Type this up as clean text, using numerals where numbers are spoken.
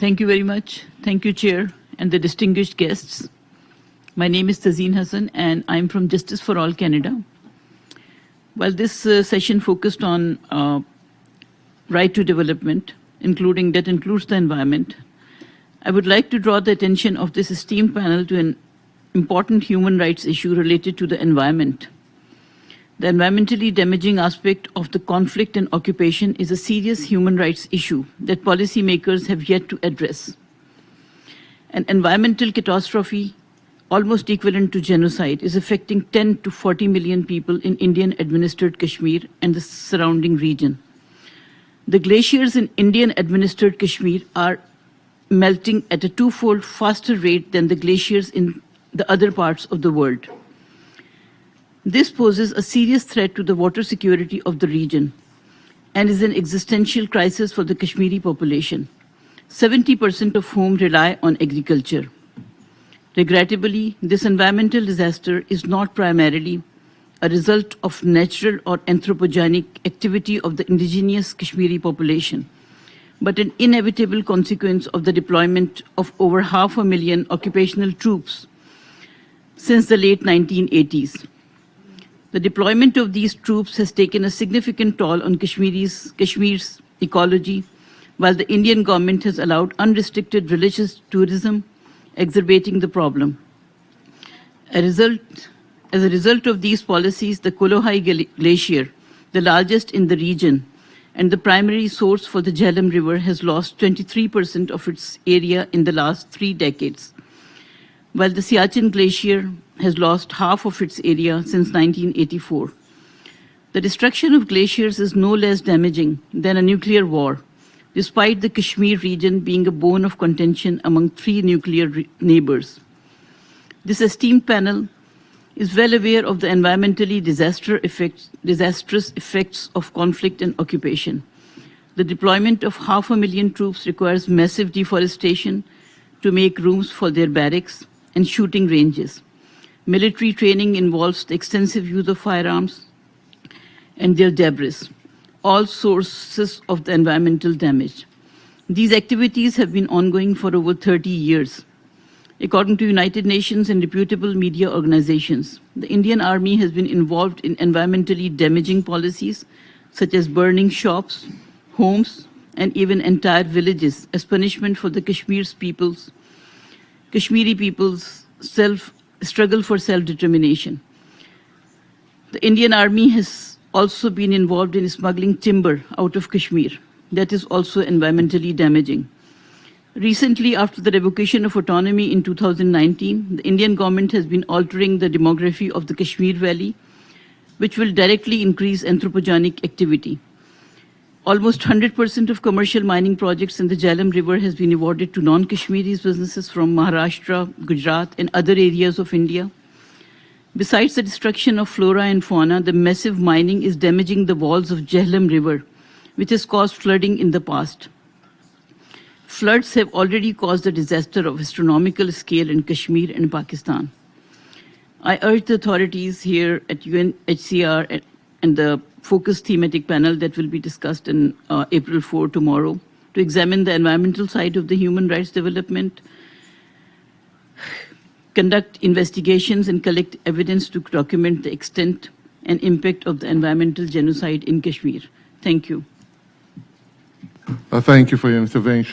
Thank you very much. Thank you, Chair, and the distinguished guests. My name is Tazeen Hassan, and I'm from Justice for All Canada. While this session focused on right to development, that includes the environment, I would like to draw the attention of this esteemed panel to an important human rights issue related to the environment. The environmentally damaging aspect of the conflict and occupation is a serious human rights issue that policymakers have yet to address. An environmental catastrophe almost equivalent to genocide is affecting 10 to 40 million people in Indian-administered Kashmir and the surrounding region. The glaciers in Indian-administered Kashmir are melting at a twofold faster rate than the glaciers in the other parts of the world. This poses a serious threat to the water security of the region and is an existential crisis for the Kashmiri population, 70% of whom rely on agriculture. Regrettably, this environmental disaster is not primarily a result of natural or anthropogenic activity of the indigenous Kashmiri population, but an inevitable consequence of the deployment of over 500,000 occupational troops since the late 1980s. The deployment of these troops has taken a significant toll on Kashmir's ecology, while the Indian government has allowed unrestricted religious tourism, exacerbating the problem. As a result of these policies, the Kolohai Glacier, the largest in the region and the primary source for the Jhelum River, has lost 23% of its area in the last 3 decades, while the Siachen Glacier has lost half of its area since 1984. The destruction of glaciers is no less damaging than a nuclear war, despite the Kashmir region being a bone of contention among 3 nuclear neighbors. This esteemed panel is well aware of the environmentally disastrous effects of conflict and occupation. The deployment of 500,000 troops requires massive deforestation to make rooms for their barracks and shooting ranges. Military training involves the extensive use of firearms and their debris, all sources of the environmental damage. These activities have been ongoing for over 30 years. According to United Nations and reputable media organizations, the Indian Army has been involved in environmentally damaging policies such as burning shops, homes, and even entire villages as punishment for the Kashmiri people's struggle for self-determination. The Indian Army has also been involved in smuggling timber out of Kashmir. That is also environmentally damaging. Recently, after the revocation of autonomy in 2019, the Indian government has been altering the demography of the Kashmir Valley, which will directly increase anthropogenic activity. Almost 100% of commercial mining projects in the Jhelum River has been awarded to non-Kashmiris businesses from Maharashtra, Gujarat, and other areas of India. Besides the destruction of flora and fauna, the massive mining is damaging the walls of Jhelum River, which has caused flooding in the past. Floods have already caused a disaster of astronomical scale in Kashmir and Pakistan. I urge the authorities here at UNHCR and the focus thematic panel that will be discussed in April 4 tomorrow to examine the environmental side of the human rights development, conduct investigations and collect evidence to document the extent and impact of the environmental genocide in Kashmir. Thank you. Thank you for your intervention.